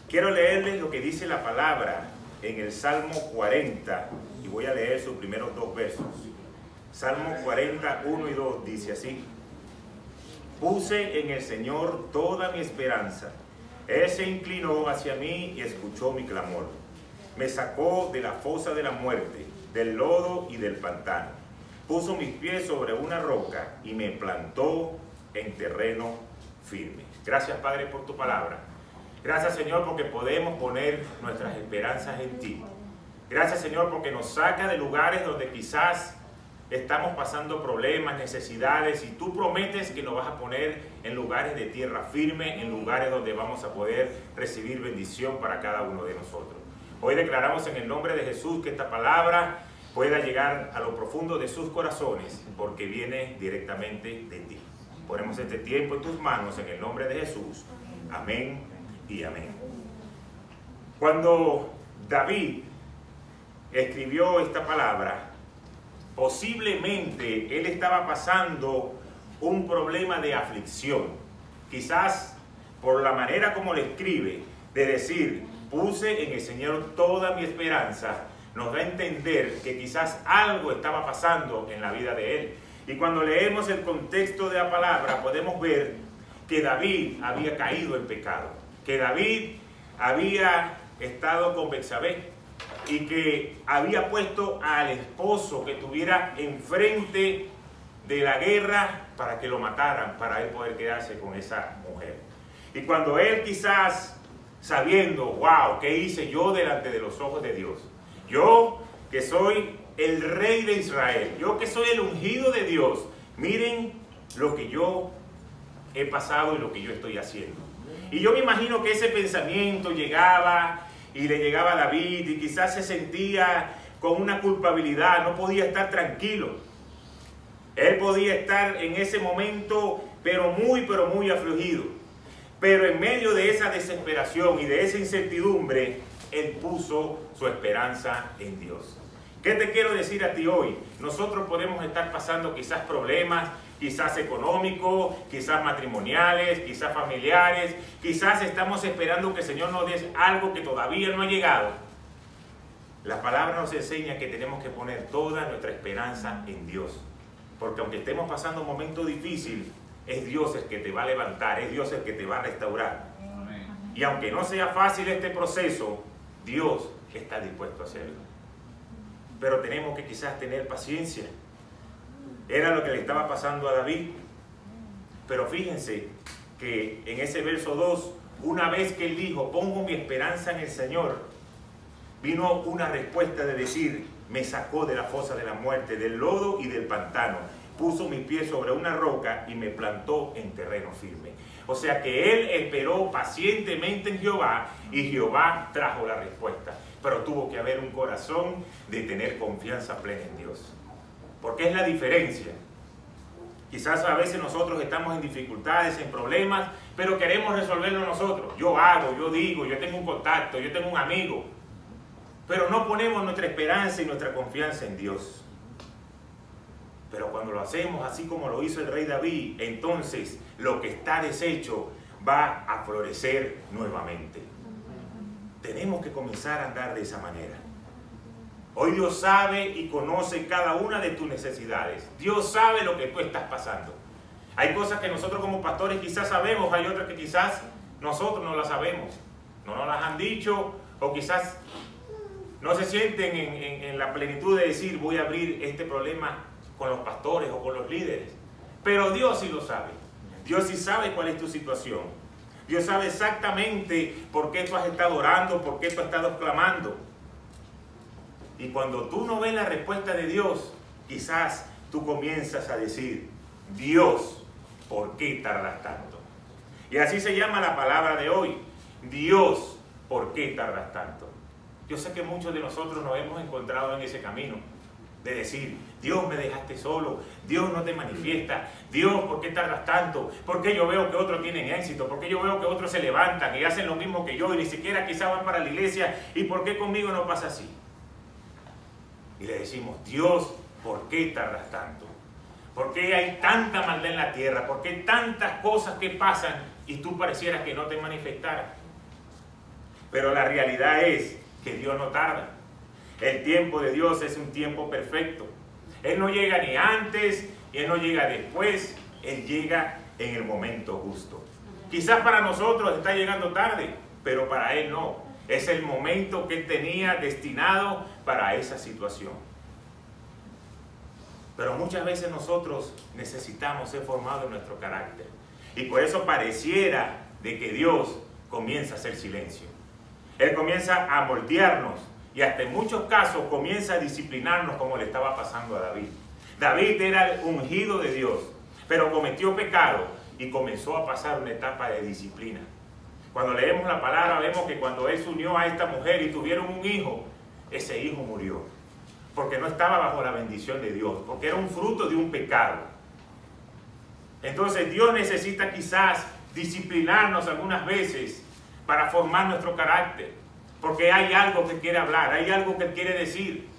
Quiero leerles lo que dice la palabra en el Salmo 40 y voy a leer sus primeros dos versos. Salmo 40, 1 y 2 dice así: Puse en el Señor toda mi esperanza. Él se inclinó hacia mí y escuchó mi clamor. Me sacó de la fosa de la muerte, del lodo y del pantano. Puso mis pies sobre una roca y me plantó en terreno firme. Gracias, Padre, por tu palabra. Gracias, Señor, porque podemos poner nuestras esperanzas en ti. Gracias, Señor, porque nos saca de lugares donde quizás estamos pasando problemas, necesidades, y tú prometes que nos vas a poner en lugares de tierra firme, en lugares donde vamos a poder recibir bendición para cada uno de nosotros. Hoy declaramos en el nombre de Jesús que esta palabra pueda llegar a lo profundo de sus corazones, porque viene directamente de ti. Ponemos este tiempo en tus manos en el nombre de Jesús. Amén y amén. Cuando David escribió esta palabra, posiblemente él estaba pasando un problema de aflicción. Quizás por la manera como le escribe, de decir, puse en el Señor toda mi esperanza, nos da a entender que quizás algo estaba pasando en la vida de él. Y cuando leemos el contexto de la palabra, podemos ver que David había caído en pecado, que David había estado con Betsabé y que había puesto al esposo que estuviera enfrente de la guerra para que lo mataran, para él poder quedarse con esa mujer. Y cuando él quizás sabiendo, wow, ¿qué hice yo delante de los ojos de Dios? Yo que soy el rey de Israel, yo que soy el ungido de Dios, miren lo que yo he pasado y lo que yo estoy haciendo. Y yo me imagino que ese pensamiento llegaba y le llegaba a David y quizás se sentía con una culpabilidad, no podía estar tranquilo. Él podía estar en ese momento pero muy afligido. Pero en medio de esa desesperación y de esa incertidumbre, él puso su esperanza en Dios. ¿Qué te quiero decir a ti hoy? Nosotros podemos estar pasando quizás problemas, quizás económicos, quizás matrimoniales, quizás familiares, quizás estamos esperando que el Señor nos dé algo que todavía no ha llegado. La palabra nos enseña que tenemos que poner toda nuestra esperanza en Dios. Porque aunque estemos pasando un momento difícil, es Dios el que te va a levantar, es Dios el que te va a restaurar. Amén. Y aunque no sea fácil este proceso, Dios está dispuesto a hacerlo. Pero tenemos que quizás tener paciencia. Era lo que le estaba pasando a David. Pero fíjense que en ese verso 2, una vez que él dijo, pongo mi esperanza en el Señor, vino una respuesta de decir, me sacó de la fosa de la muerte, del lodo y del pantano. Puso mis pies sobre una roca y me plantó en terreno firme. O sea que él esperó pacientemente en Jehová y Jehová trajo la respuesta. Pero tuvo que haber un corazón de tener confianza plena en Dios. Porque es la diferencia. Quizás a veces nosotros estamos en dificultades, en problemas, pero queremos resolverlo nosotros. Yo hago, yo digo, yo tengo un contacto, yo tengo un amigo. Pero no ponemos nuestra esperanza y nuestra confianza en Dios. Pero cuando lo hacemos así como lo hizo el rey David, entonces lo que está deshecho va a florecer nuevamente. Tenemos que comenzar a andar de esa manera. Hoy Dios sabe y conoce cada una de tus necesidades. Dios sabe lo que tú estás pasando. Hay cosas que nosotros como pastores quizás sabemos, hay otras que quizás nosotros no las sabemos. No nos las han dicho o quizás no se sienten en la plenitud de decir voy a abrir este problema con los pastores o con los líderes. Pero Dios sí lo sabe. Dios sí sabe cuál es tu situación. Dios sabe exactamente por qué tú has estado orando, por qué tú has estado clamando. Y cuando tú no ves la respuesta de Dios, quizás tú comienzas a decir, Dios, ¿por qué tardas tanto? Y así se llama la palabra de hoy. Dios, ¿por qué tardas tanto? Yo sé que muchos de nosotros nos hemos encontrado en ese camino. De decir, Dios me dejaste solo, Dios no te manifiesta, Dios, ¿por qué tardas tanto? ¿Por qué yo veo que otros tienen éxito? ¿Por qué yo veo que otros se levantan y hacen lo mismo que yo y ni siquiera quizá van para la iglesia? ¿Y por qué conmigo no pasa así? Y le decimos, Dios, ¿por qué tardas tanto? ¿Por qué hay tanta maldad en la tierra? ¿Por qué tantas cosas que pasan y tú parecieras que no te manifestaras? Pero la realidad es que Dios no tarda. El tiempo de Dios es un tiempo perfecto. Él no llega ni antes y Él no llega después. Él llega en el momento justo. Quizás para nosotros está llegando tarde, pero para Él no. Es el momento que Él tenía destinado para esa situación. Pero muchas veces nosotros necesitamos ser formados en nuestro carácter. Y por eso pareciera de que Dios comienza a hacer silencio. Él comienza a moldearnos y hasta en muchos casos comienza a disciplinarnos como le estaba pasando a David. David era el ungido de Dios, pero cometió pecado y comenzó a pasar una etapa de disciplina. Cuando leemos la palabra vemos que cuando él se unió a esta mujer y tuvieron un hijo, ese hijo murió. Porque no estaba bajo la bendición de Dios, porque era un fruto de un pecado. Entonces Dios necesita quizás disciplinarnos algunas veces para formar nuestro carácter, porque hay algo que quiere hablar, hay algo que quiere decir,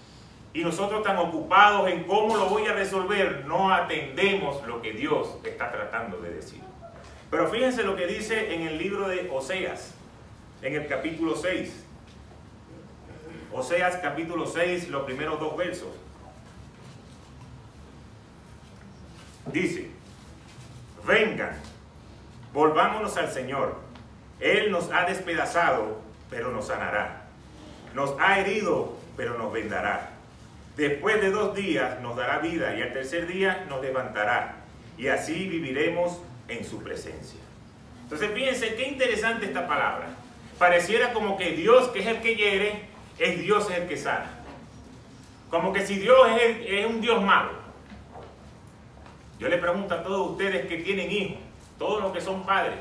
y nosotros tan ocupados en cómo lo voy a resolver, no atendemos lo que Dios está tratando de decir. Pero fíjense lo que dice en el libro de Oseas, en el capítulo 6. Oseas capítulo 6, los primeros 2 versos. Dice: vengan, volvámonos al Señor. Él nos ha despedazado, pero nos sanará. Nos ha herido, pero nos vendará. Después de 2 días nos dará vida y al tercer día nos levantará. Y así viviremos en su presencia. Entonces fíjense qué interesante esta palabra. Pareciera como que Dios, que es el que hiere, Dios es el que sana. Como que si Dios es un Dios malo. Yo le pregunto a todos ustedes que tienen hijos, todos los que son padres,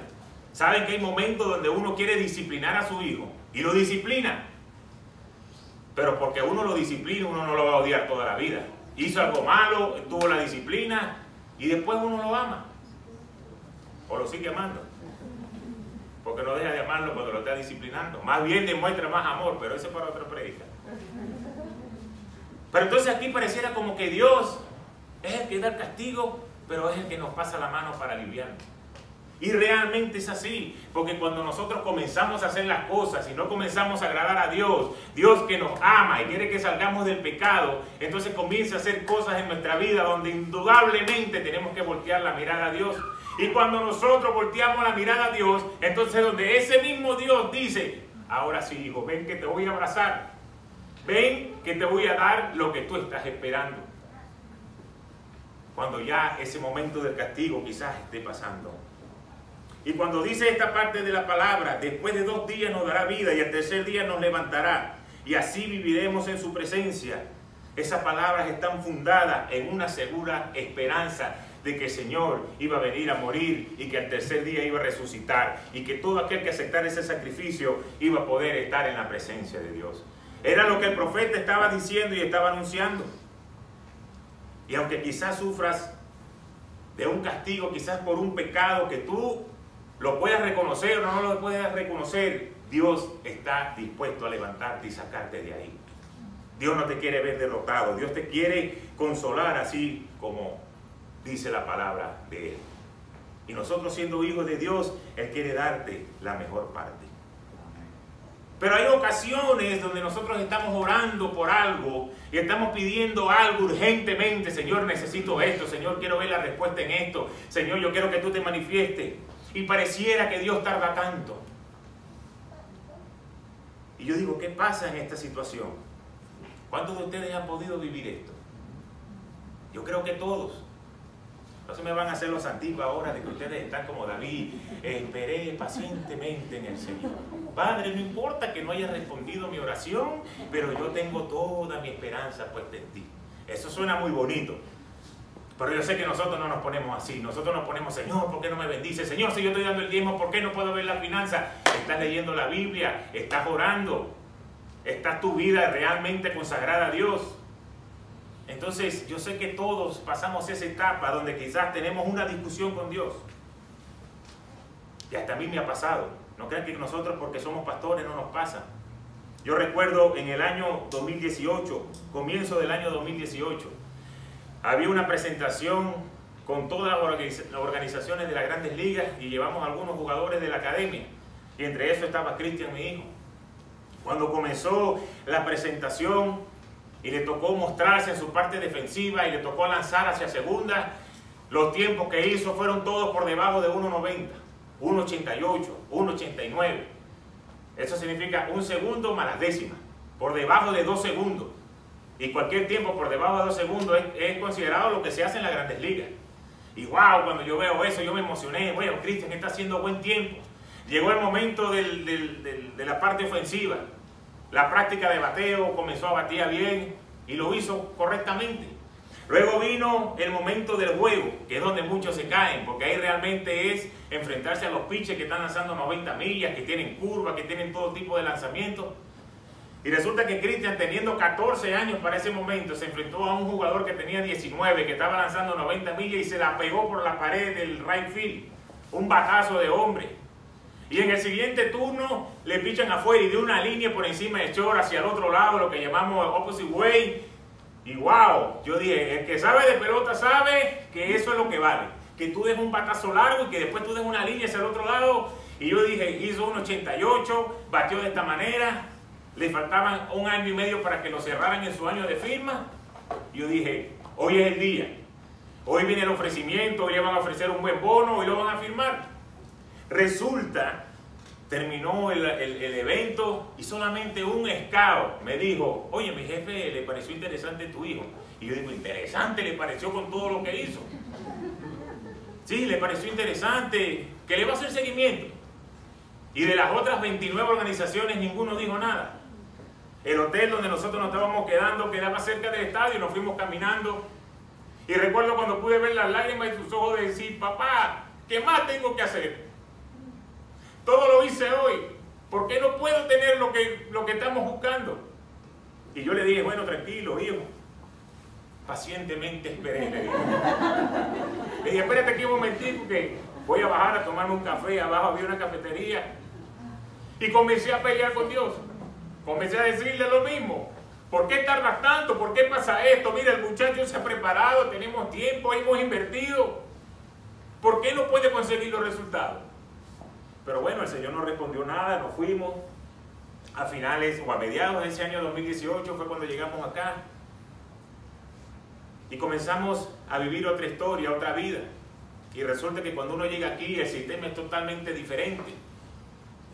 saben que hay momentos donde uno quiere disciplinar a su hijo y lo disciplina. Pero porque uno lo disciplina, uno no lo va a odiar toda la vida. Hizo algo malo, tuvo la disciplina y después uno lo ama. O lo sigue amando. Porque no deja de amarlo cuando lo está disciplinando. Más bien demuestra más amor, pero eso es para otra predica. Pero entonces aquí pareciera como que Dios es el que da el castigo, pero es el que nos pasa la mano para aliviarnos. Y realmente es así, porque cuando nosotros comenzamos a hacer las cosas y no comenzamos a agradar a Dios, Dios que nos ama y quiere que salgamos del pecado, entonces comienza a hacer cosas en nuestra vida donde indudablemente tenemos que voltear la mirada a Dios. Y cuando nosotros volteamos la mirada a Dios, entonces donde ese mismo Dios dice: ahora sí, hijo, ven que te voy a abrazar, ven que te voy a dar lo que tú estás esperando. Cuando ya ese momento del castigo quizás esté pasando. Y cuando dice esta parte de la palabra: después de 2 días nos dará vida y al tercer día nos levantará, y así viviremos en su presencia. Esas palabras están fundadas en una segura esperanza de que el Señor iba a venir a morir y que al tercer día iba a resucitar y que todo aquel que aceptara ese sacrificio iba a poder estar en la presencia de Dios. Era lo que el profeta estaba diciendo y estaba anunciando. Y aunque quizás sufras de un castigo, quizás por un pecado que tú lo puedas reconocer o no lo puedas reconocer, Dios está dispuesto a levantarte y sacarte de ahí. Dios no te quiere ver derrotado, Dios te quiere consolar así como dice la palabra de Él. Y nosotros siendo hijos de Dios, Él quiere darte la mejor parte. Pero hay ocasiones donde nosotros estamos orando por algo y estamos pidiendo algo urgentemente. Señor, necesito esto. Señor, quiero ver la respuesta en esto. Señor, yo quiero que tú te manifiestes. Y pareciera que Dios tarda tanto. Y yo digo, ¿qué pasa en esta situación? ¿Cuántos de ustedes han podido vivir esto? Yo creo que todos. No se me van a hacer los antiguos ahora de que ustedes están como David. Esperé pacientemente en el Señor. Padre, no importa que no haya respondido mi oración, pero yo tengo toda mi esperanza puesta en ti. Eso suena muy bonito. Pero yo sé que nosotros no nos ponemos así. Nosotros nos ponemos: Señor, ¿por qué no me bendice? Señor, si yo estoy dando el diezmo, ¿por qué no puedo ver la finanza? Estás leyendo la Biblia, estás orando, está tu vida realmente consagrada a Dios. Entonces yo sé que todos pasamos esa etapa donde quizás tenemos una discusión con Dios. Y hasta a mí me ha pasado. No crean que nosotros porque somos pastores no nos pasa. Yo recuerdo en el año 2018, comienzo del año 2018, había una presentación con todas las organizaciones de las grandes ligas y llevamos algunos jugadores de la academia. Y entre eso estaba Cristian, mi hijo. Cuando comenzó la presentación y le tocó mostrarse en su parte defensiva y le tocó lanzar hacia segunda, los tiempos que hizo fueron todos por debajo de 1.90, 1.88, 1.89. Eso significa un segundo más las décimas, por debajo de 2 segundos. Y cualquier tiempo por debajo de 2 segundos es considerado lo que se hace en las Grandes Ligas. Y wow, cuando yo veo eso, yo me emocioné. Bueno, Cristian está haciendo buen tiempo. Llegó el momento de la parte ofensiva. La práctica de bateo, comenzó a batear bien y lo hizo correctamente. Luego vino el momento del juego, que es donde muchos se caen, porque ahí realmente es enfrentarse a los pitchers que están lanzando 90 millas, que tienen curvas, que tienen todo tipo de lanzamientos. Y resulta que Cristian, teniendo 14 años para ese momento, se enfrentó a un jugador que tenía 19, que estaba lanzando 90 millas y se la pegó por la pared del right field. Un batazo de hombre. Y en el siguiente turno le pichan afuera y de una línea por encima de short hacia el otro lado, lo que llamamos opposite way. Y wow, yo dije, el que sabe de pelota sabe que eso es lo que vale. Que tú des un batazo largo y que después tú des una línea hacia el otro lado. Y yo dije, hizo un 88, batió de esta manera. Le faltaban 1 año y medio para que lo cerraran en su año de firma. Yo dije, hoy es el día. Hoy viene el ofrecimiento, hoy le van a ofrecer un buen bono, hoy lo van a firmar. Resulta, terminó el evento y solamente un scout me dijo, oye, mi jefe le pareció interesante tu hijo. Y yo digo, interesante le pareció con todo lo que hizo. Sí, le pareció interesante, que le va a hacer seguimiento. Y de las otras 29 organizaciones ninguno dijo nada. El hotel donde nosotros nos estábamos quedando quedaba cerca del estadio y nos fuimos caminando. Y recuerdo cuando pude ver las lágrimas en sus ojos de decir, papá, ¿qué más tengo que hacer? Todo lo hice hoy. ¿Por qué no puedo tener lo que estamos buscando? Y yo le dije, bueno, tranquilo, hijo. Pacientemente esperé. Le dije, espérate aquí un momentito que voy a bajar a tomarme un café. Abajo había una cafetería. Y comencé a pelear con Dios. Comencé a decirle lo mismo. ¿Por qué tardas tanto? ¿Por qué pasa esto? Mira, el muchacho se ha preparado, tenemos tiempo, hemos invertido. ¿Por qué no puede conseguir los resultados? Pero bueno, el Señor no respondió nada, nos fuimos. A finales o a mediados de ese año 2018 fue cuando llegamos acá. Y comenzamos a vivir otra historia, otra vida. Y resulta que cuando uno llega aquí, el sistema es totalmente diferente.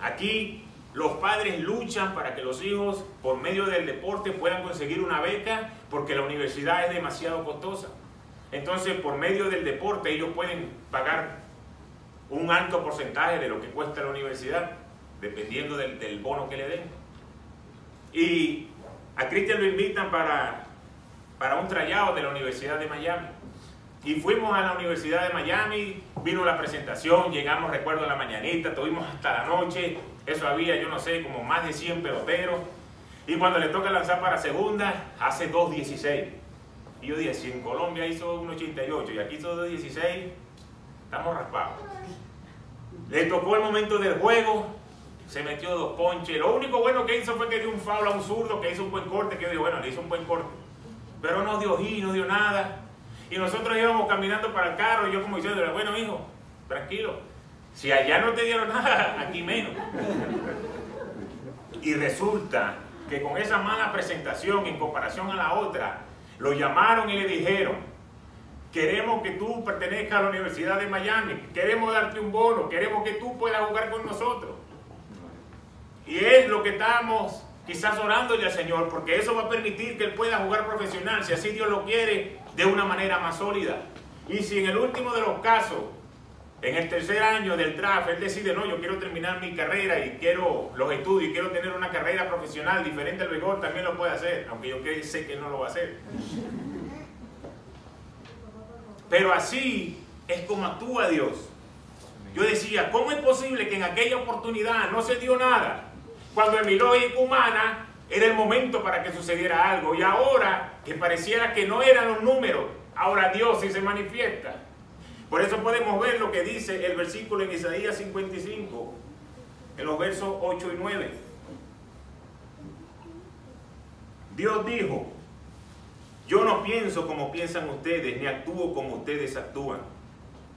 Aquí los padres luchan para que los hijos, por medio del deporte, puedan conseguir una beca porque la universidad es demasiado costosa. Entonces, por medio del deporte, ellos pueden pagar un alto porcentaje de lo que cuesta la universidad, dependiendo del bono que le den. Y a Cristian lo invitan para un tryout de la Universidad de Miami. Y fuimos a la Universidad de Miami, vino la presentación, llegamos, recuerdo, a la mañanita, tuvimos hasta la noche, eso había, yo no sé, como más de 100 peloteros. Y cuando le toca lanzar para segunda, hace 2.16. Y yo dije, si en Colombia hizo 1.88 y aquí hizo 2.16, estamos raspados. Le tocó el momento del juego, se metió 2 ponches. Lo único bueno que hizo fue que dio un foul a un zurdo, que hizo un buen corte, que yo digo, bueno, le hizo un buen corte. Pero no dio hit, no dio nada. Y nosotros íbamos caminando para el carro y yo como diciendo, bueno hijo, tranquilo, si allá no te dieron nada, aquí menos. Y resulta que con esa mala presentación en comparación a la otra, lo llamaron y le dijeron, queremos que tú pertenezcas a la Universidad de Miami, queremos darte un bono, queremos que tú puedas jugar con nosotros. Y es lo que estamos quizás orándole al Señor, porque eso va a permitir que Él pueda jugar profesional, si así Dios lo quiere, de una manera más sólida. Y si en el último de los casos, en el 3er año del draft, Él decide, no, yo quiero terminar mi carrera y quiero los estudios y quiero tener una carrera profesional diferente al béisbol, también lo puede hacer, aunque yo sé que no lo va a hacer. Pero así es como actúa Dios. Yo decía, ¿cómo es posible que en aquella oportunidad no se dio nada? Cuando en mi lógica humana era el momento para que sucediera algo. Y ahora, que pareciera que no eran los números, ahora Dios sí se manifiesta. Por eso podemos ver lo que dice el versículo en Isaías 55, en los versos 8 y 9. Dios dijo, yo no pienso como piensan ustedes, ni actúo como ustedes actúan.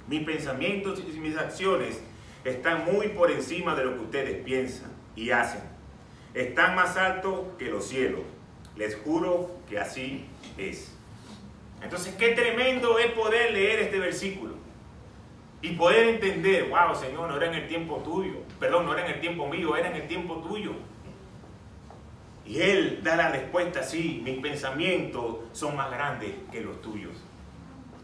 Mis pensamientos y mis acciones están muy por encima de lo que ustedes piensan y hacen. están más altos que los cielos. Les juro que así es. Entonces, qué tremendo es poder leer este versículo y poder entender, wow, Señor, no era en el tiempo tuyo, perdón, no era en el tiempo mío, era en el tiempo tuyo. Y Él da la respuesta, sí, mis pensamientos son más grandes que los tuyos.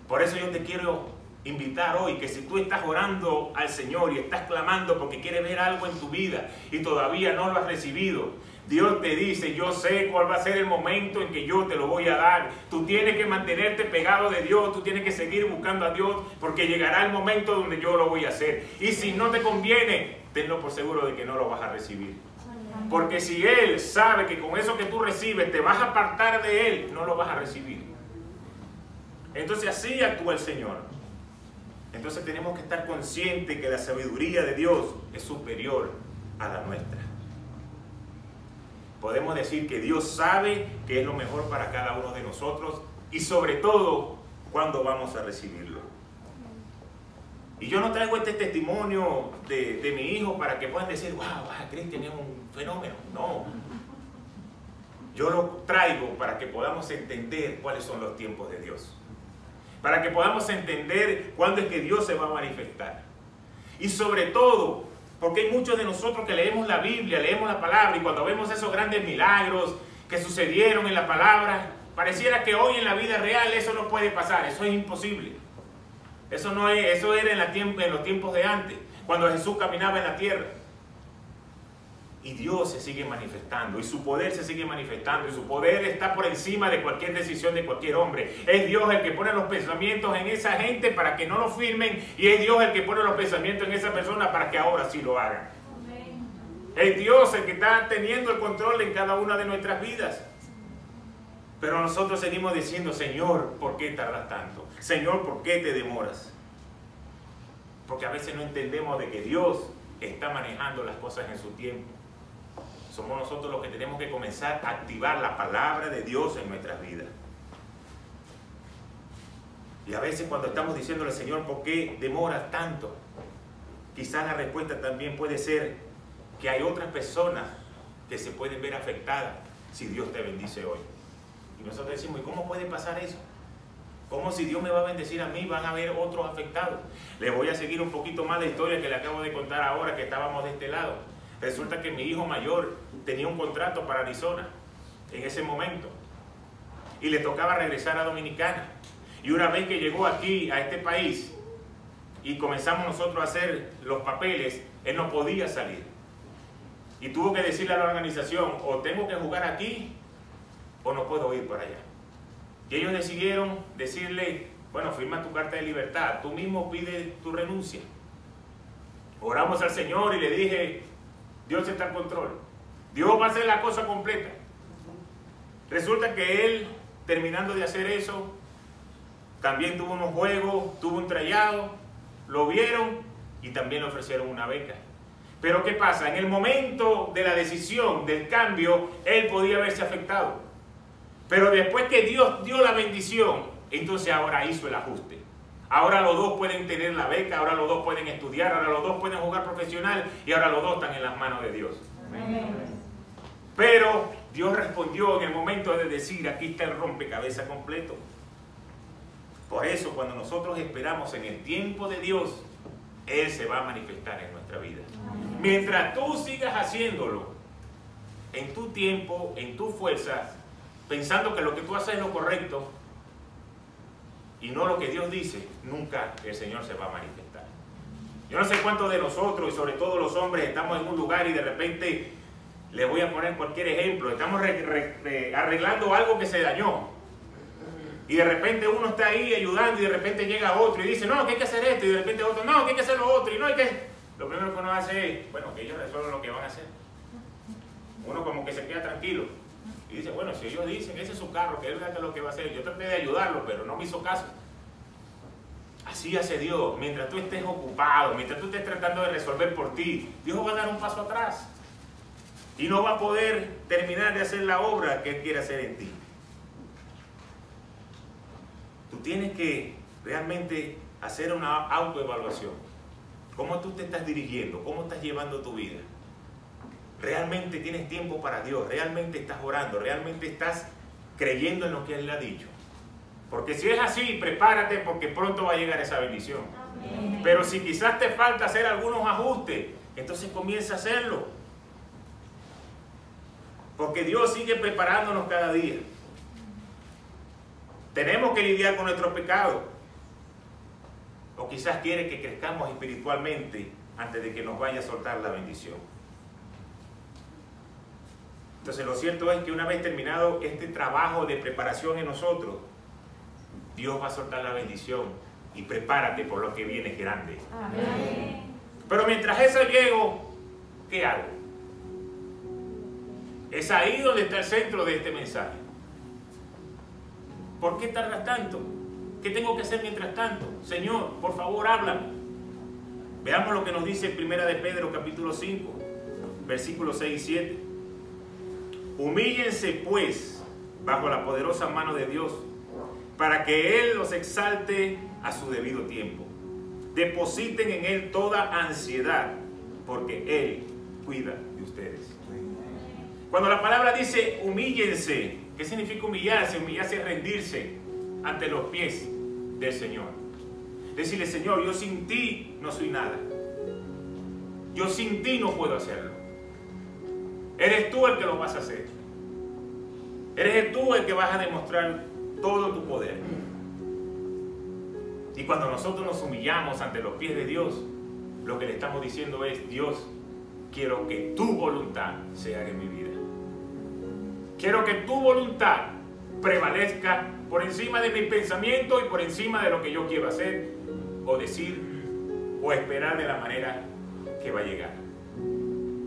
Por eso yo te quiero invitar hoy que si tú estás orando al Señor y estás clamando porque quieres ver algo en tu vida y todavía no lo has recibido, Dios te dice, yo sé cuál va a ser el momento en que yo te lo voy a dar. Tú tienes que mantenerte pegado de Dios, tú tienes que seguir buscando a Dios, porque llegará el momento donde yo lo voy a hacer. Y si no te conviene, tenlo por seguro de que no lo vas a recibir. Porque si Él sabe que con eso que tú recibes te vas a apartar de Él, no lo vas a recibir. Entonces así actúa el Señor. Entonces tenemos que estar conscientes que la sabiduría de Dios es superior a la nuestra. Podemos decir que Dios sabe que es lo mejor para cada uno de nosotros y sobre todo cuando vamos a recibirlo. Y yo no traigo este testimonio de mi hijo para que puedan decir, wow, Cristian es un fenómeno. No. Yo lo traigo para que podamos entender cuáles son los tiempos de Dios. Para que podamos entender cuándo es que Dios se va a manifestar. Y sobre todo, porque hay muchos de nosotros que leemos la Biblia, leemos la palabra, y cuando vemos esos grandes milagros que sucedieron en la palabra, pareciera que hoy en la vida real eso no puede pasar, eso es imposible. Eso no es, eso era en los tiempos de antes, cuando Jesús caminaba en la tierra. Y Dios se sigue manifestando, y su poder se sigue manifestando, y su poder está por encima de cualquier decisión de cualquier hombre. Es Dios el que pone los pensamientos en esa gente para que no lo firmen, y es Dios el que pone los pensamientos en esa persona para que ahora sí lo hagan. Es Dios el que está teniendo el control en cada una de nuestras vidas. Pero nosotros seguimos diciendo, Señor, ¿por qué tardas tanto? Señor, ¿por qué te demoras? Porque a veces no entendemos de que Dios está manejando las cosas en su tiempo. Somos nosotros los que tenemos que comenzar a activar la palabra de Dios en nuestras vidas. Y a veces cuando estamos diciéndole, Señor, ¿por qué demoras tanto? Quizás la respuesta también puede ser que hay otras personas que se pueden ver afectadas si Dios te bendice hoy. Y nosotros decimos, ¿y cómo puede pasar eso? ¿Cómo si Dios me va a bendecir a mí van a haber otros afectados? Les voy a seguir un poquito más la historia que le acabo de contar ahora que estábamos de este lado. Resulta que mi hijo mayor tenía un contrato para Arizona en ese momento y le tocaba regresar a Dominicana. Y una vez que llegó aquí a este país y comenzamos nosotros a hacer los papeles, él no podía salir. Y tuvo que decirle a la organización, o tengo que jugar aquí o no puedo ir para allá. Y ellos decidieron decirle, bueno, firma tu carta de libertad, tú mismo pide tu renuncia. Oramos al Señor y le dije, Dios está en control. Dios va a hacer la cosa completa. Resulta que él, terminando de hacer eso, también tuvo unos juegos, tuvo un tryout, lo vieron y también le ofrecieron una beca. Pero ¿qué pasa? En el momento de la decisión, del cambio, él podía verse afectado. Pero después que Dios dio la bendición, entonces ahora hizo el ajuste. Ahora los dos pueden tener la beca, ahora los dos pueden estudiar, ahora los dos pueden jugar profesional y ahora los dos están en las manos de Dios. Amén. Pero Dios respondió en el momento de decir, aquí está el rompecabezas completo. Por eso cuando nosotros esperamos en el tiempo de Dios, Él se va a manifestar en nuestra vida. Amén. Mientras tú sigas haciéndolo en tu tiempo, en tu fuerza, pensando que lo que tú haces es lo correcto, y no lo que Dios dice, nunca el Señor se va a manifestar. Yo no sé cuántos de nosotros, y sobre todo los hombres, estamos en un lugar y de repente, les voy a poner cualquier ejemplo, estamos arreglando algo que se dañó. Y de repente uno está ahí ayudando y de repente llega otro y dice, no, que hay que hacer esto, y de repente otro, no, que hay que hacer lo otro, y no hay que... Lo primero que uno hace es, bueno, que ellos resuelvan lo que van a hacer. Uno como que se queda tranquilo. Y dice, bueno, si ellos dicen, ese es su carro, que él haga lo que va a hacer. Yo traté de ayudarlo, pero no me hizo caso. Así hace Dios. Mientras tú estés ocupado, mientras tú estés tratando de resolver por ti, Dios va a dar un paso atrás. Y no va a poder terminar de hacer la obra que Él quiere hacer en ti. Tú tienes que realmente hacer una autoevaluación. ¿Cómo tú te estás dirigiendo? ¿Cómo estás llevando tu vida? ¿Realmente tienes tiempo para Dios? ¿Realmente estás orando? ¿Realmente estás creyendo en lo que Él le ha dicho? Porque si es así, prepárate porque pronto va a llegar esa bendición. Amén. Pero si quizás te falta hacer algunos ajustes, entonces comienza a hacerlo. Porque Dios sigue preparándonos cada día. Tenemos que lidiar con nuestros pecados. O quizás quiere que crezcamos espiritualmente antes de que nos vaya a soltar la bendición. Entonces lo cierto es que una vez terminado este trabajo de preparación en nosotros, Dios va a soltar la bendición y prepárate por lo que viene grande. Amén. Pero mientras eso llego, ¿qué hago? Es ahí donde está el centro de este mensaje. ¿Por qué tardas tanto? ¿Qué tengo que hacer mientras tanto? Señor, por favor, háblame. Veamos lo que nos dice en 1 de Pedro, capítulo 5, versículos 6 y 7. Humíllense, pues, bajo la poderosa mano de Dios, para que Él los exalte a su debido tiempo. Depositen en Él toda ansiedad, porque Él cuida de ustedes. Cuando la palabra dice humíllense, ¿qué significa humillarse? Humillarse es rendirse ante los pies del Señor. Decirle, Señor, yo sin ti no soy nada. Yo sin ti no puedo hacerlo. Eres tú el que lo vas a hacer. Eres tú el que vas a demostrar todo tu poder. Y cuando nosotros nos humillamos ante los pies de Dios, lo que le estamos diciendo es, Dios, quiero que tu voluntad se haga en mi vida. Quiero que tu voluntad prevalezca por encima de mi pensamiento y por encima de lo que yo quiero hacer o decir o esperar de la manera que va a llegar.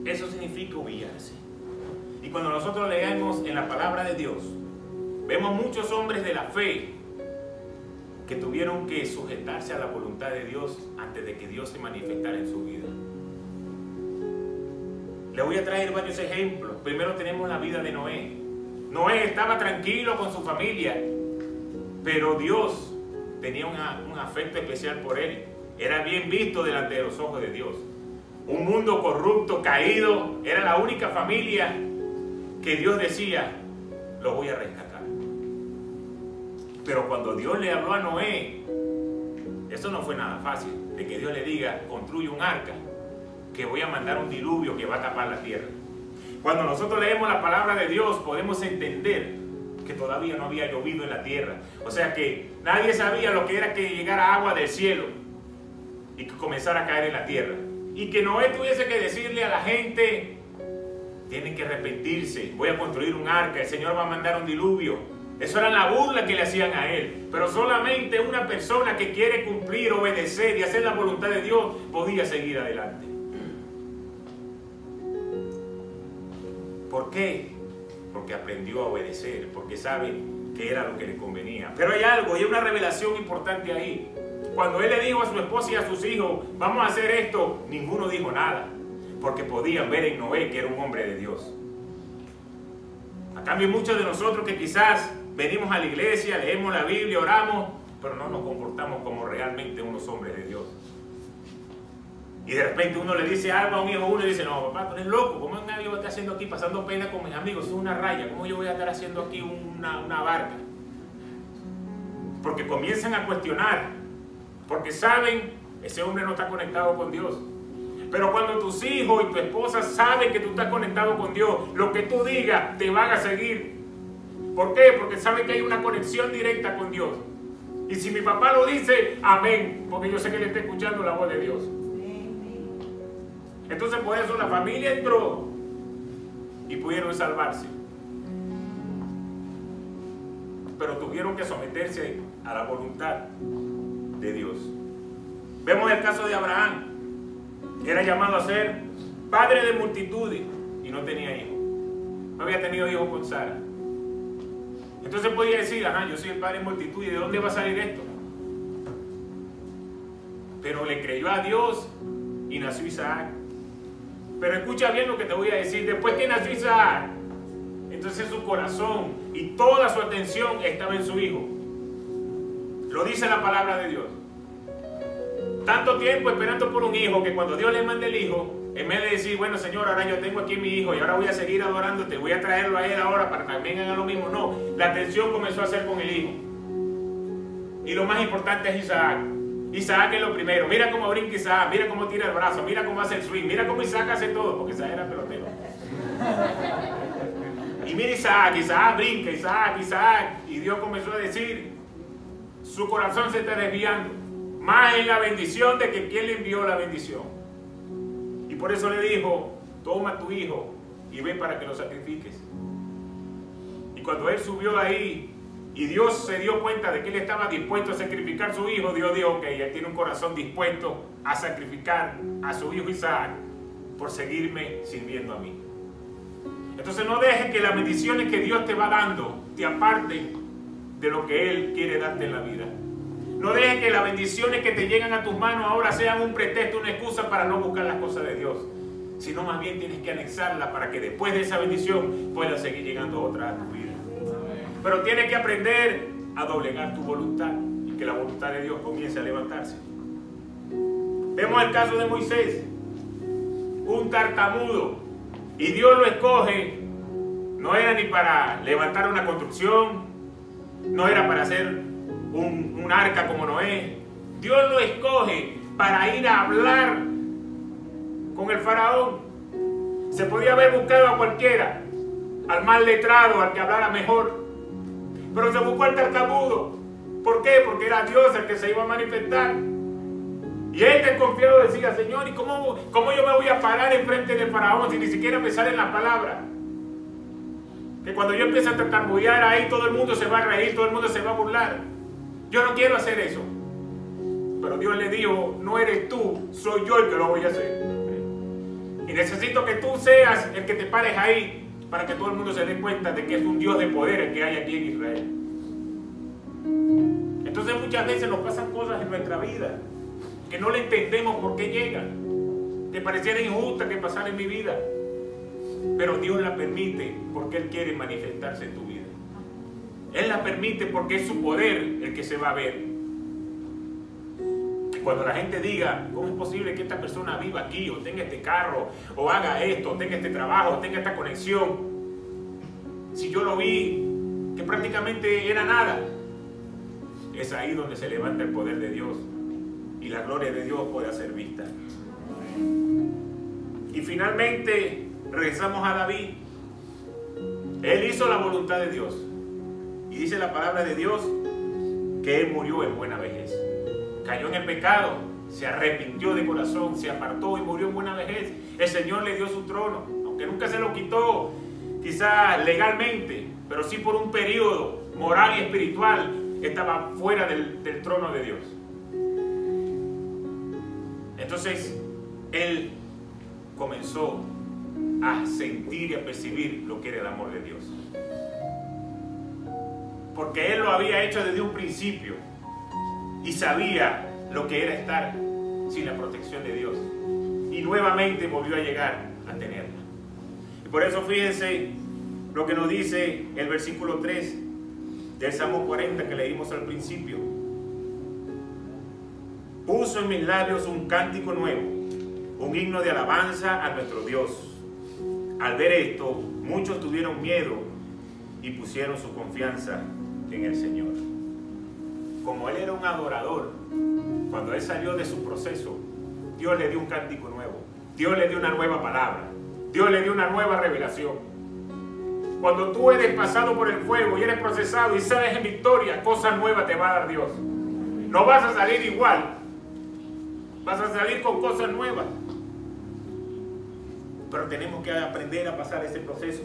Eso significa humillarse. Y cuando nosotros leemos en la palabra de Dios, vemos muchos hombres de la fe que tuvieron que sujetarse a la voluntad de Dios antes de que Dios se manifestara en su vida. Le voy a traer varios ejemplos. Primero tenemos la vida de Noé. Noé estaba tranquilo con su familia, pero Dios tenía un afecto especial por él. Era bien visto delante de los ojos de Dios. Un mundo corrupto, caído, era la única familia que Dios decía, lo voy a rescatar. Pero cuando Dios le habló a Noé, eso no fue nada fácil, de que Dios le diga, construye un arca, que voy a mandar un diluvio que va a tapar la tierra. Cuando nosotros leemos la palabra de Dios, podemos entender que todavía no había llovido en la tierra. O sea que nadie sabía lo que era que llegara agua del cielo y que comenzara a caer en la tierra. Y que Noé tuviese que decirle a la gente, tienen que arrepentirse, voy a construir un arca, el Señor va a mandar un diluvio. Eso era la burla que le hacían a él. Pero solamente una persona que quiere cumplir, obedecer y hacer la voluntad de Dios podía seguir adelante. ¿Por qué? Porque aprendió a obedecer, porque sabe que era lo que le convenía. Pero hay algo, hay una revelación importante ahí. Cuando él le dijo a su esposa y a sus hijos, vamos a hacer esto, ninguno dijo nada, porque podían ver en Noé que era un hombre de Dios. A cambio, muchos de nosotros que quizás venimos a la iglesia, leemos la Biblia, oramos, pero no nos comportamos como realmente unos hombres de Dios. Y de repente uno le dice algo a un hijo, uno le dice, no, papá, tú eres loco, ¿cómo nadie va a estar haciendo aquí pasando pena con mis amigos? Es una raya, ¿cómo yo voy a estar haciendo aquí una barca? Porque comienzan a cuestionar, porque saben, ese hombre no está conectado con Dios. Pero cuando tus hijos y tu esposa saben que tú estás conectado con Dios, lo que tú digas te van a seguir. ¿Por qué? Porque saben que hay una conexión directa con Dios. Y si mi papá lo dice, amén, porque yo sé que le está escuchando la voz de Dios. Entonces por eso la familia entró y pudieron salvarse. Pero tuvieron que someterse a la voluntad de Dios. Vemos el caso de Abraham. Era llamado a ser padre de multitudes y no tenía hijos. No había tenido hijos con Sara. Entonces podía decir, ajá, yo soy el padre de multitudes, ¿y de dónde va a salir esto? Pero le creyó a Dios y nació Isaac. Pero escucha bien lo que te voy a decir. Después que nació Isaac, entonces su corazón y toda su atención estaba en su hijo. Lo dice la palabra de Dios. Tanto tiempo esperando por un hijo que cuando Dios le manda el hijo, En vez de decir, bueno Señor, ahora yo tengo aquí a mi hijo y ahora voy a seguir adorándote, voy a traerlo a él ahora para que también haga lo mismo. No, la atención comenzó a ser con el hijo. Y lo más importante es Isaac. Isaac es lo primero. Mira cómo brinca Isaac, mira cómo tira el brazo, mira cómo hace el swing, mira cómo Isaac hace todo, porque Isaac era pelotero. Y mira Isaac brinca, Isaac. Y Dios comenzó a decir, su corazón se está desviando. Más en la bendición de que quien le envió la bendición. Y por eso le dijo, toma a tu hijo y ve para que lo sacrifiques. Y cuando él subió ahí y Dios se dio cuenta de que él estaba dispuesto a sacrificar a su hijo, Dios dijo, ok, él tiene un corazón dispuesto a sacrificar a su hijo Isaac por seguirme sirviendo a mí. Entonces no dejes que las bendiciones que Dios te va dando te aparten de lo que Él quiere darte en la vida. No dejes que las bendiciones que te llegan a tus manos ahora sean un pretexto, una excusa para no buscar las cosas de Dios. Sino más bien tienes que anexarla para que después de esa bendición pueda seguir llegando otra a tu vida. Pero tienes que aprender a doblegar tu voluntad y que la voluntad de Dios comience a levantarse. Vemos el caso de Moisés, un tartamudo, y Dios lo escoge. No era ni para levantar una construcción, no era para hacer un arca como Noé. Dios lo escoge para ir a hablar con el faraón. Se podía haber buscado a cualquiera, al más letrado, al que hablara mejor, pero se buscó al tartamudo. ¿Por qué? Porque era Dios el que se iba a manifestar. Y él desconfiado decía, Señor, ¿y cómo yo me voy a parar enfrente del faraón si ni siquiera me salen las palabras? Que cuando yo empiezo a tartamudear ahí, todo el mundo se va a reír, todo el mundo se va a burlar. Yo no quiero hacer eso. Pero Dios le dijo, no eres tú, soy yo el que lo voy a hacer. Y necesito que tú seas el que te pares ahí para que todo el mundo se dé cuenta de que es un Dios de poder el que hay aquí en Israel. Entonces muchas veces nos pasan cosas en nuestra vida que no le entendemos por qué llegan, que pareciera injusta que pasara en mi vida, pero Dios la permite porque Él quiere manifestarse en tu vida. Él la permite porque es su poder el que se va a ver. Y cuando la gente diga, ¿cómo es posible que esta persona viva aquí, o tenga este carro, o haga esto, o tenga este trabajo, o tenga esta conexión? Si yo lo vi, que prácticamente era nada. Es ahí donde se levanta el poder de Dios y la gloria de Dios puede ser vista. Y finalmente regresamos a David. Él hizo la voluntad de Dios. Y dice la palabra de Dios que él murió en buena vejez. Cayó en el pecado, se arrepintió de corazón, se apartó y murió en buena vejez. El Señor le dio su trono, aunque nunca se lo quitó, quizás legalmente, pero sí por un periodo moral y espiritual estaba fuera del trono de Dios. Entonces él comenzó a sentir y a percibir lo que era el amor de Dios, porque él lo había hecho desde un principio y sabía lo que era estar sin la protección de Dios, y nuevamente volvió a llegar a tenerla. Y por eso fíjense lo que nos dice el versículo 3 del Salmo 40 que leímos al principio. Puso en mis labios un cántico nuevo, un himno de alabanza a nuestro Dios. Al ver esto, muchos tuvieron miedo y pusieron su confianza en el Señor. Como él era un adorador, cuando él salió de su proceso, Dios le dio un cántico nuevo, Dios le dio una nueva palabra, Dios le dio una nueva revelación. Cuando tú eres pasado por el fuego y eres procesado y sales en victoria, cosas nuevas te va a dar Dios. No vas a salir igual, vas a salir con cosas nuevas. Pero tenemos que aprender a pasar ese proceso.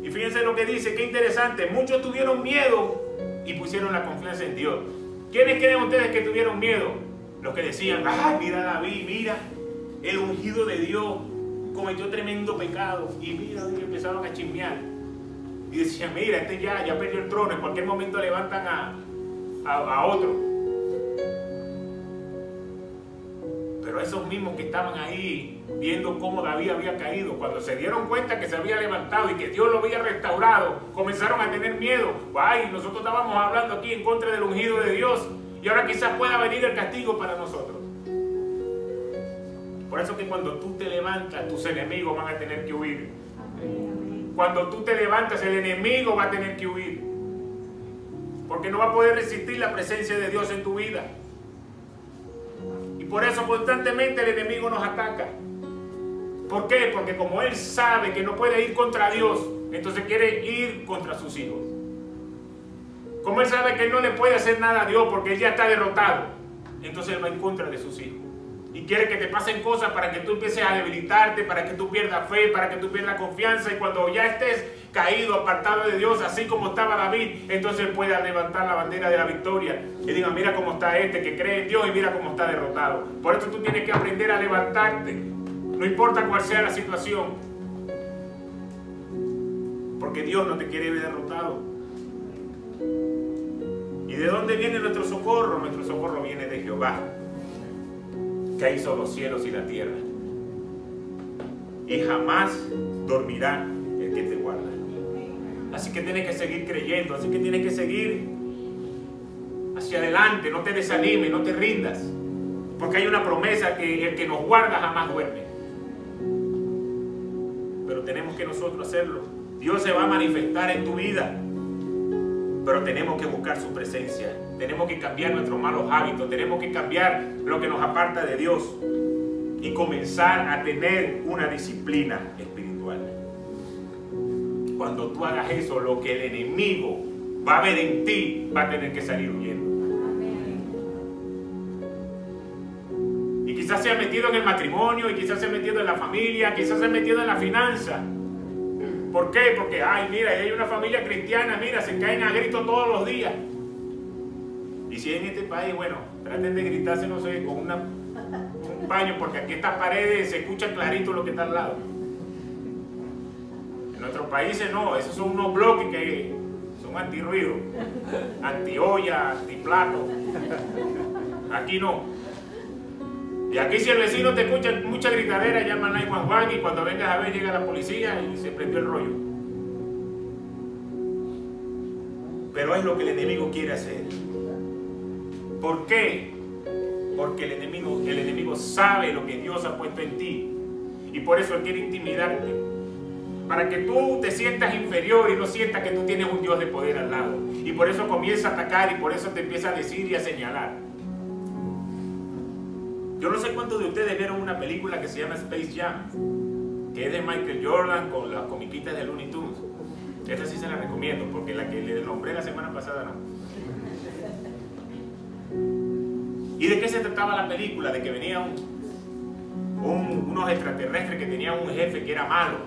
Y fíjense lo que dice, qué interesante. Muchos tuvieron miedo y pusieron la confianza en Dios. ¿Quiénes creen ustedes que tuvieron miedo? Los que decían, ay, mira David, mira, el ungido de Dios cometió tremendo pecado. Y mira, y empezaron a chismear. Y decían, mira, este ya perdió el trono, en cualquier momento levantan a otro. Pero esos mismos que estaban ahí viendo cómo David había caído, cuando se dieron cuenta que se había levantado y que Dios lo había restaurado, comenzaron a tener miedo. Ay, nosotros estábamos hablando aquí en contra del ungido de Dios y ahora quizás pueda venir el castigo para nosotros. Por eso que cuando tú te levantas, tus enemigos van a tener que huir. Cuando tú te levantas, el enemigo va a tener que huir. Porque no va a poder resistir la presencia de Dios en tu vida. Y por eso constantemente el enemigo nos ataca. ¿Por qué? Porque como él sabe que no puede ir contra Dios, entonces quiere ir contra sus hijos. Como él sabe que él no le puede hacer nada a Dios porque él ya está derrotado, entonces él va en contra de sus hijos. Y quiere que te pasen cosas para que tú empieces a debilitarte, para que tú pierdas fe, para que tú pierdas confianza. Y cuando ya estés caído, apartado de Dios, así como estaba David, entonces él puede levantar la bandera de la victoria y diga, mira cómo está este que cree en Dios y mira cómo está derrotado. Por eso tú tienes que aprender a levantarte, no importa cuál sea la situación, porque Dios no te quiere ver derrotado. ¿Y de dónde viene nuestro socorro? Nuestro socorro viene de Jehová, que hizo los cielos y la tierra. Y jamás dormirá el que te guarda. Así que tienes que seguir creyendo, así que tienes que seguir hacia adelante, no te desanimes, no te rindas, porque hay una promesa que el que nos guarda jamás duerme. Pero tenemos que nosotros hacerlo. Dios se va a manifestar en tu vida, pero tenemos que buscar su presencia, tenemos que cambiar nuestros malos hábitos, tenemos que cambiar lo que nos aparta de Dios y comenzar a tener una disciplina espiritual. Cuando tú hagas eso, lo que el enemigo va a ver en ti va a tener que salir huyendo. Y quizás se ha metido en el matrimonio, y quizás se ha metido en la familia, quizás se ha metido en la finanza. ¿Por qué? Porque, ay, mira, hay una familia cristiana, mira, se caen a gritos todos los días. Y si en este país, bueno, traten de gritarse, no sé, con un paño, porque aquí estas paredes se escucha clarito lo que está al lado. En nuestros países no, esos son unos bloques que son antirruido, antiolla, antiplato. Aquí no. Y aquí si el vecino te escucha mucha gritadera, llama al 911 y cuando vengas a ver llega la policía y se prendió el rollo. Pero es lo que el enemigo quiere hacer. ¿Por qué? Porque el enemigo sabe lo que Dios ha puesto en ti. Y por eso él quiere intimidarte. Para que tú te sientas inferior y no sientas que tú tienes un Dios de poder al lado. Y por eso comienza a atacar y por eso te empieza a decir y a señalar. Yo no sé cuántos de ustedes vieron una película que se llama Space Jam, que es de Michael Jordan con las comiquitas de Looney Tunes. Esta sí se la recomiendo, porque la que le nombré la semana pasada no. ¿Y de qué se trataba la película? De que venía unos extraterrestres que tenían un jefe que era malo.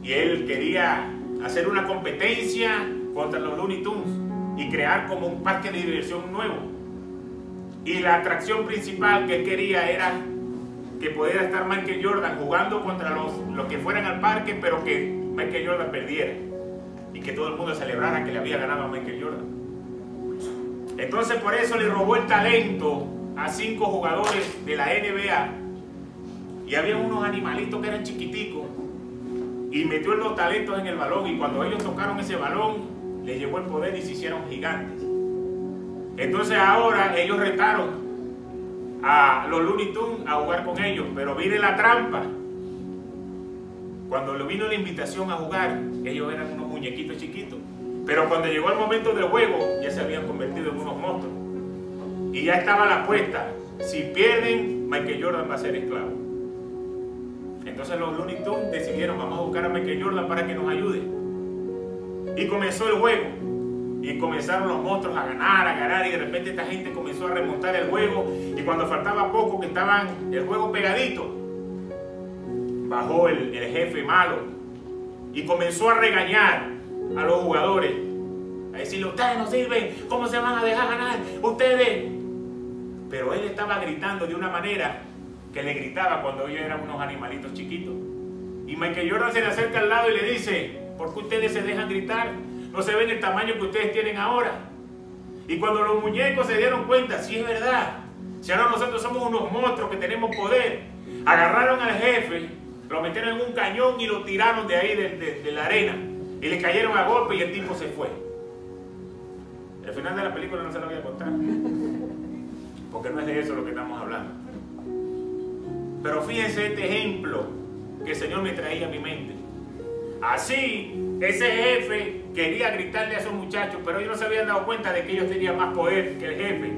Y él quería hacer una competencia contra los Looney Tunes y crear como un parque de diversión nuevo. Y la atracción principal que él quería era que pudiera estar Michael Jordan jugando contra los que fueran al parque, pero que Michael Jordan perdiera. Y que todo el mundo celebrara que le había ganado a Michael Jordan. Entonces por eso le robó el talento a 5 jugadores de la NBA. Y había unos animalitos que eran chiquiticos. Y metió los talentos en el balón. Y cuando ellos tocaron ese balón, les llegó el poder y se hicieron gigantes. Entonces ahora ellos retaron a los Looney Tunes a jugar con ellos, pero viene la trampa. Cuando le vino la invitación a jugar, ellos eran unos muñequitos chiquitos, pero cuando llegó el momento del juego ya se habían convertido en unos monstruos y ya estaba la apuesta: si pierden, Michael Jordan va a ser esclavo. Entonces los Looney Tunes decidieron: vamos a buscar a Michael Jordan para que nos ayude. Y comenzó el juego. Y comenzaron los monstruos a ganar, y de repente esta gente comenzó a remontar el juego. Y cuando faltaba poco, que estaban el juego pegadito, bajó el jefe malo y comenzó a regañar a los jugadores, a decirle: ustedes no sirven, ¿cómo se van a dejar ganar? Ustedes. Pero él estaba gritando de una manera que le gritaba cuando ellos eran unos animalitos chiquitos. Y Michael Jordan se le acerca al lado y le dice: ¿por qué ustedes se dejan gritar? No se ven el tamaño que ustedes tienen ahora. Y cuando los muñecos se dieron cuenta: sí, es verdad, si ahora nosotros somos unos monstruos que tenemos poder, agarraron al jefe, lo metieron en un cañón y lo tiraron de ahí de la arena y le cayeron a golpe y el tipo se fue. El final de la película no se lo voy a contar, porque no es de eso lo que estamos hablando. Pero fíjense este ejemplo que el Señor me traía a mi mente. Así, ese jefe quería gritarle a esos muchachos, pero ellos no se habían dado cuenta de que ellos tenían más poder que el jefe.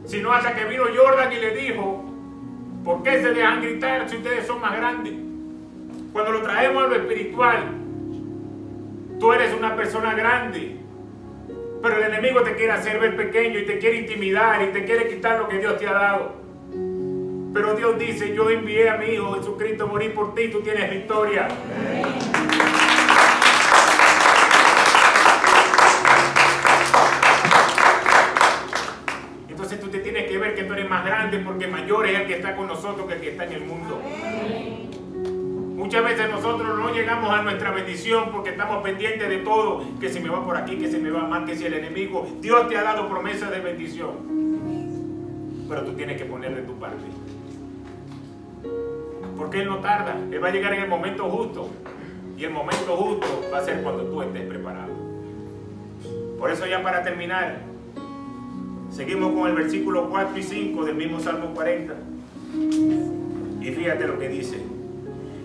Sino hasta que vino Jordan y le dijo: ¿por qué se dejan gritar si ustedes son más grandes? Cuando lo traemos a lo espiritual, tú eres una persona grande, pero el enemigo te quiere hacer ver pequeño y te quiere intimidar y te quiere quitar lo que Dios te ha dado. Pero Dios dice: yo envié a mi Hijo Jesucristo a morir por ti, tú tienes victoria. Entonces tú te tienes que ver que tú eres más grande, porque mayor es el que está con nosotros que el que está en el mundo. Muchas veces nosotros no llegamos a nuestra bendición porque estamos pendientes de todo, que se me va por aquí, que se me va mal, que si el enemigo. Dios te ha dado promesa de bendición, pero tú tienes que poner de tu parte, porque Él no tarda. Él va a llegar en el momento justo, y el momento justo va a ser cuando tú estés preparado. Por eso, ya para terminar, seguimos con el versículo 4 y 5 del mismo Salmo 40, y fíjate lo que dice: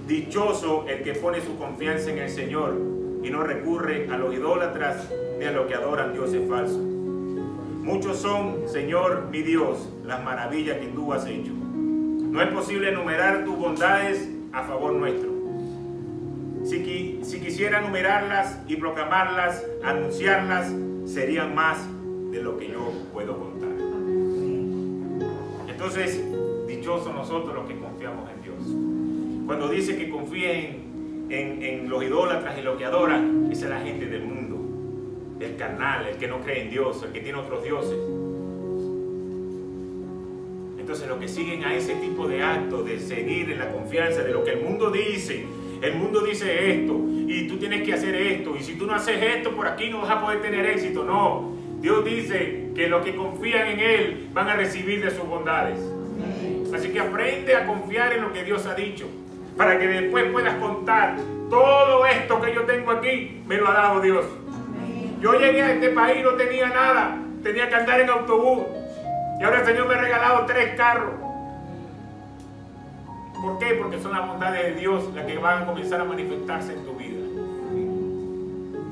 dichoso el que pone su confianza en el Señor y no recurre a los idólatras ni a los que adoran dioses falsos. Muchos son, Señor mi Dios, las maravillas que tú has hecho. No es posible enumerar tus bondades a favor nuestro. Si quisiera enumerarlas y proclamarlas, anunciarlas, serían más de lo que yo puedo contar. Entonces, dichosos nosotros los que confiamos en Dios. Cuando dice que confíen en los idólatras y los que adoran, esa es la gente del mundo, el carnal, el que no cree en Dios, el que tiene otros dioses. Entonces, los que siguen a ese tipo de actos, de seguir en la confianza de lo que el mundo dice esto, y tú tienes que hacer esto, y si tú no haces esto, por aquí no vas a poder tener éxito. No, Dios dice que los que confían en Él van a recibir de sus bondades. Así que aprende a confiar en lo que Dios ha dicho, para que después puedas contar: todo esto que yo tengo aquí, me lo ha dado Dios. Yo llegué a este país, no tenía nada, tenía que andar en autobús, y ahora el Señor me ha regalado 3 carros. ¿Por qué? Porque son las bondades de Dios las que van a comenzar a manifestarse en tu vida.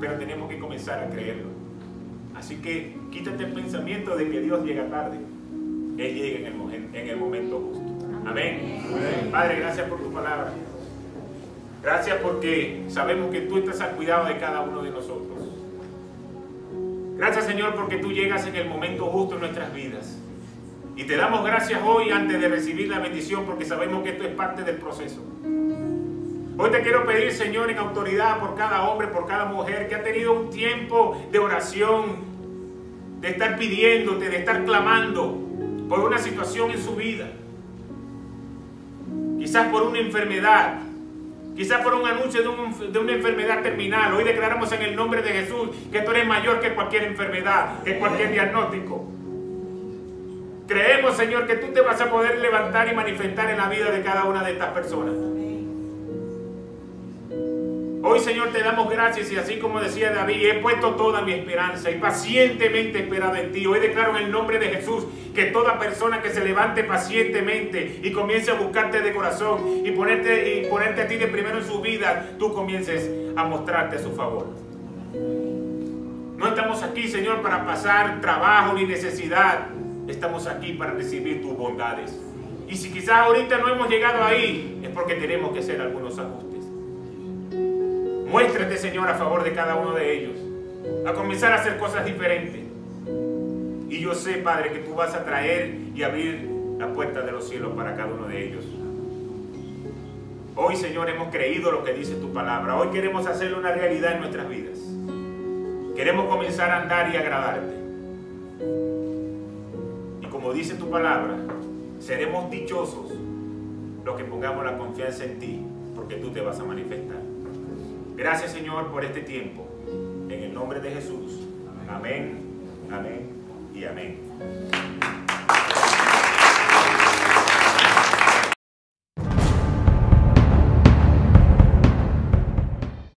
Pero tenemos que comenzar a creerlo. Así que quítate el pensamiento de que Dios llega tarde. Él llega en el momento justo. Amén. Amén. Padre, gracias por tu palabra. Gracias porque sabemos que tú estás al cuidado de cada uno de nosotros. Gracias, Señor, porque tú llegas en el momento justo en nuestras vidas. Y te damos gracias hoy antes de recibir la bendición, porque sabemos que esto es parte del proceso. Hoy te quiero pedir, Señor, en autoridad por cada hombre, por cada mujer que ha tenido un tiempo de oración, de estar pidiéndote, de estar clamando por una situación en su vida. Quizás por una enfermedad, quizás por un anuncio de una enfermedad terminal. Hoy declaramos en el nombre de Jesús que tú eres mayor que cualquier enfermedad, que cualquier diagnóstico. Creemos, Señor, que tú te vas a poder levantar y manifestar en la vida de cada una de estas personas. Hoy, Señor, te damos gracias, y así como decía David, he puesto toda mi esperanza y pacientemente he esperado en ti. Hoy declaro en el nombre de Jesús que toda persona que se levante pacientemente y comience a buscarte de corazón y ponerte a ti de primero en su vida, tú comiences a mostrarte a su favor. No estamos aquí, Señor, para pasar trabajo ni necesidad. Estamos aquí para recibir tus bondades. Y si quizás ahorita no hemos llegado ahí, es porque tenemos que hacer algunos ajustes. Muéstrate, Señor, a favor de cada uno de ellos, a comenzar a hacer cosas diferentes. Y yo sé, Padre, que tú vas a traer y abrir la puerta de los cielos para cada uno de ellos. Hoy, Señor, hemos creído lo que dice tu palabra. Hoy queremos hacerlo una realidad en nuestras vidas. Queremos comenzar a andar y agradarte. Y como dice tu palabra, seremos dichosos los que pongamos la confianza en ti, porque tú te vas a manifestar. Gracias, Señor, por este tiempo. En el nombre de Jesús. Amén, amén y amén.